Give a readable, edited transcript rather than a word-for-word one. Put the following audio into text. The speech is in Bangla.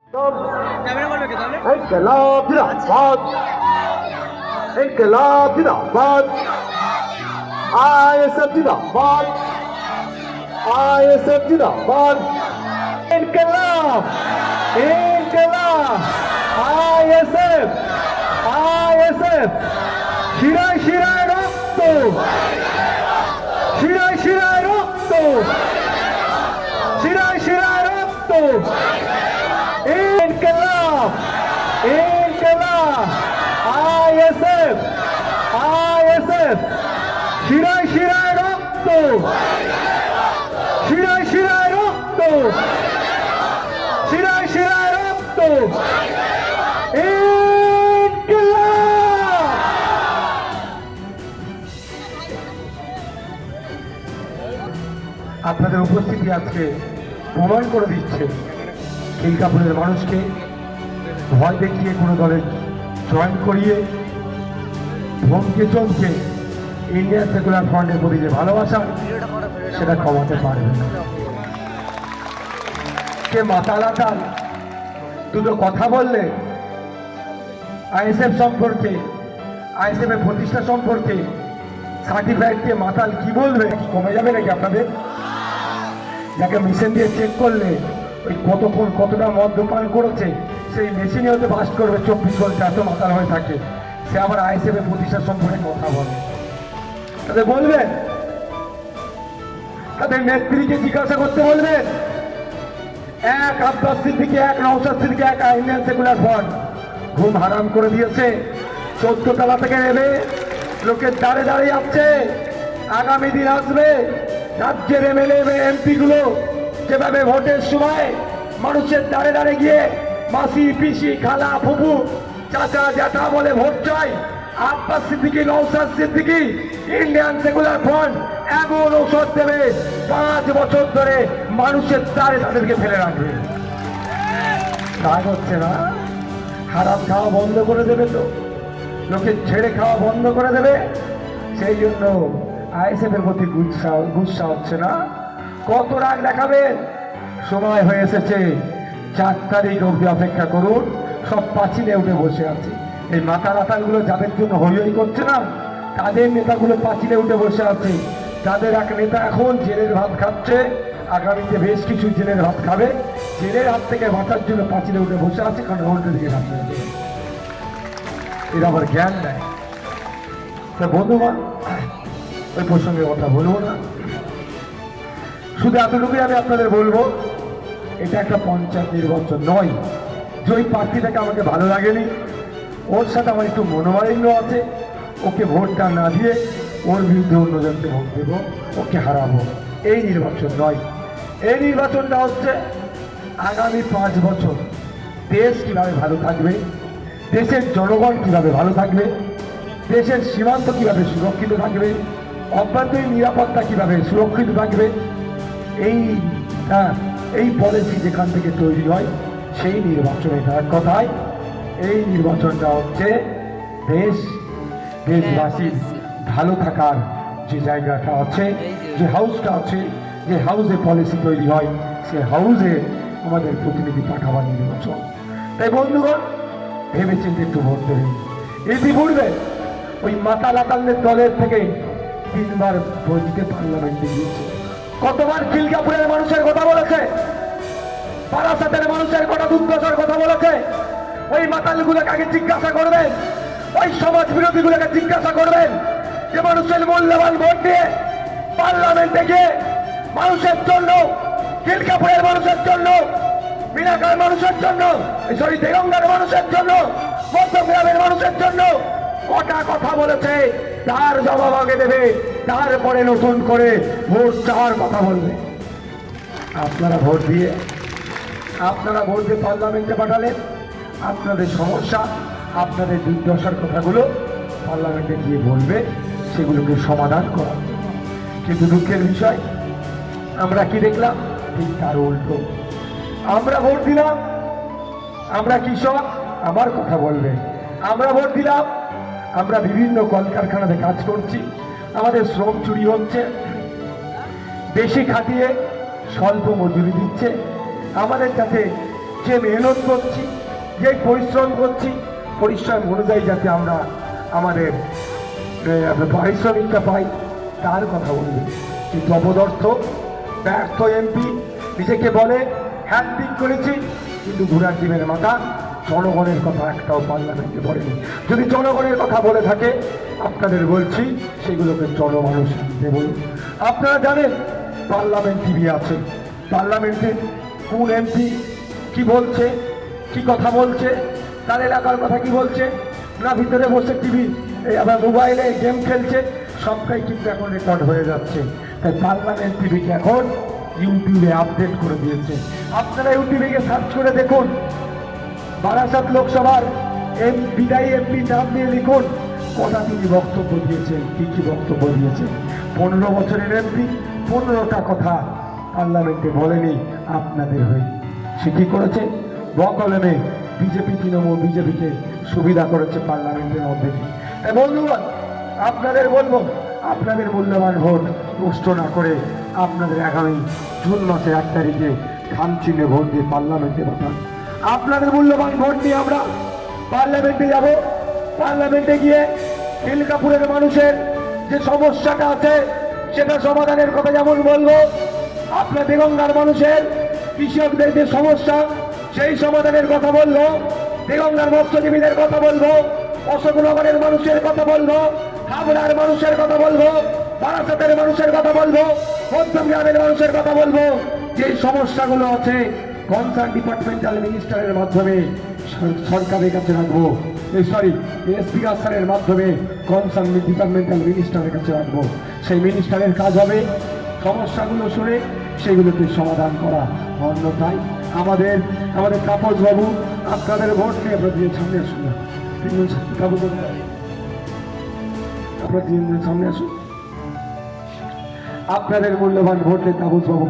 इनकलाब जिंदाबाद, इनकलाब जिंदाबाद, आईएसएफ जिंदाबाद, आईएसएफ जिंदाबाद, इनकलाब, इनकलाब, आईएसएफ, आईएसएफ, शिराय शिराय रक्त, शिराय शिराय रक्त, शिराय शिराय रक्त, इनकलाब, इनकलाब, आईएसएफ, आईएसएफ, शिराय शिराय रक्त, शिराय शिराय रक्त, शिराय शिराय रक्त, इनकलाब। আপনাদের উপস্থিতি আজকে প্রমাণ করে দিচ্ছে খিলকাপুরের মানুষকে ভয় দেখিয়ে কোনো দলে জয়েন করিয়ে ধমকে চমকে ইন্ডিয়ান সেকুলার ফ্রন্টের প্রতি যে ভালোবাসা সেটা কমাতে পারবে না। কে মাতালাতাল দুটো কথা বললে আইএসএফ সম্পর্কে, আইএসএফ এর প্রতিষ্ঠা সম্পর্কে সার্টিফাইডকে মাতাল কি বলবে? কমে যাবে নাকি আপনাদের? যাকে মেশিন দিয়ে চেক করলে ওই কতক্ষণ কতটা মদ্যপান করেছে সেই মেশিনে হয়তো বাস করবে 24 ঘন্টা, এত মাতাল হয়ে থাকে। সে আবার আইএসএফ এর প্রতিষ্ঠা সম্পর্কে কথা বলে। তাদের বলবেন, তাদের নেত্রীকে জিজ্ঞাসা করতে বলবেন। এক আব্বাস সিদ্দিকী, এক নওশাদ সিদ্দিকী, এক ইন্ডিয়ান সেকুলার ফ্রন্ট ঘুম হারাম করে দিয়েছে। 14 তলা থেকে নেমে লোকের দাঁড়ে দাঁড়িয়ে যাচ্ছে। আগামী দিন আসবে রাজ্যের এমএলএ এমপি গুলো যেভাবে ভোটের সময় মানুষের দাঁড়ে দাঁড়ে গিয়ে মাসি পিসি খালা ফুপু চাচা জ্যাঠা বলে ভোট চাই, Abbas Siddiqui, Naushad Siddiqui, Indian secular front এমন ঔষধ দেবে 5 বছর ধরে মানুষের দাঁড়ে তাদেরকে ফেলে রাখবে। রাগ হচ্ছে না? হারাম খাওয়া বন্ধ করে দেবে তো, লোকে ছেড়ে খাওয়া বন্ধ করে দেবে। সেই জন্য আইএসএফ এর প্রতি গুসা হচ্ছে না। কত রাগ দেখাবেন? সময় হয়ে এসেছে। 4 তারিখ অবধি অপেক্ষা করুন। সব পাঁচিলে উঠে বসে আছে। এই মাথা রাতালগুলো যাদের জন্য হইহই করছে না, তাদের নেতাগুলো পাঁচিলে উঠে বসে আছে। তাদের এক নেতা এখন জেলের ভাত খাচ্ছে, আগামীতে বেশ কিছু জেলের ভাত খাবে। জেলের হাত থেকে বাঁচার জন্য পাঁচিলে উঠে বসে আছে, কারণ উল্টো দিকে রাখতে হবে। এরা আবার জ্ঞান দেয়। তা বন্ধুগণ, ওই প্রসঙ্গে কথা বলবো না। শুধু এতটুকুই আমি আপনাদের বলবো, এটা একটা পঞ্চায়েত নির্বাচন নয়। যে ওই প্রার্থীটাকে আমাকে ভালো লাগেনি, ওর সাথে আমার একটু মনোমালিন্য আছে, ওকে ভোটটা না দিয়ে ওর বিরুদ্ধে অন্যজনকে ভোট দেবো, ওকে হারাবো, এই নির্বাচন নয়। এই নির্বাচনটা হচ্ছে আগামী 5 বছর দেশ কীভাবে ভালো থাকবে, দেশের জনগণ কীভাবে ভালো থাকবে, দেশের সীমান্ত কীভাবে সুরক্ষিত থাকবে, অভ্যন্তরীণ নিরাপত্তা কীভাবে সুরক্ষিত থাকবে, এই পলিসি যেখান থেকে তৈরি হয় সেই নির্বাচনে তার কথায় এই নির্বাচনটা হচ্ছে দেশবাসীর ভালো থাকার যে জায়গাটা আছে, যে হাউসটা আছে, যে হাউসে পলিসি তৈরি হয়, সে হাউসে আমাদের প্রতিনিধি পাঠাবার নির্বাচন। তাই বন্ধুগণ, ভেবে চিন্তে একটু ভোট দেবেন। ইতিপূর্বে ওই মাতালাতালদের দলের থেকে 3 বার বৈদিকে পার্লামেন্টে গিয়েছে। কতবার খিলকাপুরের মানুষের কথা বলেছে, বারাসাতের মানুষের কথা, দুর্দশার কথা বলেছে। ওই মাতালগুলোকে আগে জিজ্ঞাসা করবেন, ওই সমাজ বিরোধীগুলোকে জিজ্ঞাসা করবেন যে মানুষের মূল্যবান ভোট দিয়ে পার্লামেন্টে গিয়ে মানুষের জন্য, খিলকাপুরের মানুষের জন্য, মিনাকার মানুষের জন্য, দেগঙ্গার মানুষের জন্য, মধ্যগ্রামের মানুষের জন্য কটা কথা বলেছে, তার জবাব আগে দেবে, তারপরে নতুন করে ভোট চাওয়ার কথা বলবে। আপনারা ভোট দিয়ে পার্লামেন্টে পাঠালেন, আপনাদের সমস্যা, আপনাদের দুর্দশার কথাগুলো পার্লামেন্টে গিয়ে বলবে, সেগুলোকে সমাধান করা। কিন্তু দুঃখের বিষয়, আমরা কি দেখলাম? ঠিক তার উল্টো। আমরা ভোট দিলাম, আমরা কৃষক, আমার কথা বলবে। আমরা ভোট দিলাম, আমরা বিভিন্ন কলকারখানাতে কাজ করছি, আমাদের শ্রম চুরি হচ্ছে, বেশি খাটিয়ে স্বল্প মজুরি দিচ্ছে, আমাদের কাছে যে মেহনত করছি, যে পরিশ্রম করছি, পরিশ্রম অনুযায়ী যাতে আমরা আমাদের পারিশ্রমিকটা পাই তার কথা বলবে। কিন্তু অপদার্থ ব্যর্থ এমপি নিজেকে বলে হ্যাট্রিক করেছি, কিন্তু ঘোড়ার ডিমের মাথা জনগণের কথা একটাও পার্লামেন্টে বলেনি। যদি জনগণের কথা বলে থাকে আপনাদের বলছি সেগুলোকে জনমানুষ দিতে বলুন। আপনারা জানেন পার্লামেন্ট টিভি আছে, পার্লামেন্টে কোন এমপি কি বলছে, কি কথা বলছে, তার এলাকার কথা কি বলছে, না ভিতরে বসে টিভি আবার মোবাইলে গেম খেলছে, সবটাই কিন্তু এখন রেকর্ড হয়ে যাচ্ছে। তাই পার্লামেন্ট টিভিকে এখন ইউটিউবে আপডেট করে দিয়েছে। আপনারা ইউটিউবে গিয়ে সার্চ করে দেখুন, বারাসাত লোকসভার বিদায়ী এমপি নাম দিয়ে লিখুন কটা তিনি বক্তব্য দিয়েছেন, কি কি বক্তব্য দিয়েছেন। 15 বছরের এমপি 15টা কথা পার্লামেন্টে বলেনি আপনাদের হয়ে। সে কি করেছে? বকলমে বিজেপি তৃণমূল বিজেপিকে সুবিধা করেছে পার্লামেন্টের মধ্যে। তাই বন্ধুগণ আপনাদের বলবো, আপনাদের মূল্যবান ভোট নষ্ট না করে আপনাদের আগামী জুন মাসের 1 তারিখে খামচিহ্নে ভোট দিয়ে পার্লামেন্টে পাঠান। আপনাদের মূল্যবান ভোট নিয়ে আমরা পার্লামেন্টে যাব। পার্লামেন্টে গিয়ে নীলকাপুরের মানুষের যে সমস্যাটা আছে সেটা সমাধানের কথা যেমন বলবো, আপনার দেগঙ্গার মানুষের কৃষকদের যে সমস্যা সেই সমাধানের কথা বলবো, দেগঙ্গার মৎস্যজীবীদের কথা বলবো, অশোকনগরের মানুষের কথা বলবো, হাবড়ার মানুষের কথা বলবো, বারাসাতের মানুষের কথা বলবো, মধ্যমগ্রামের মানুষের কথা বলবো। যে সমস্যাগুলো আছে কনসার্ন ডিপার্টমেন্টাল মিনিস্টারের মাধ্যমে সরকারের কাছে রাখবো, স্পিকার স্যারের মাধ্যমে কনসার্ন ডিপার্টমেন্টাল মিনিস্টারের কাছে রাখবো। সেই মিনিস্টারের কাজ হবে সমস্যাগুলো শুনে সেগুলোকে সমাধান করা। অন্যথায় আমাদের তাপস বাবু আপনাদের ভোট নিয়ে আপনারা দিয়ে সামনে আসুন না, আপনারা সামনে আসুন। আপনাদের মূল্যবান ভোটে তাপস বাবু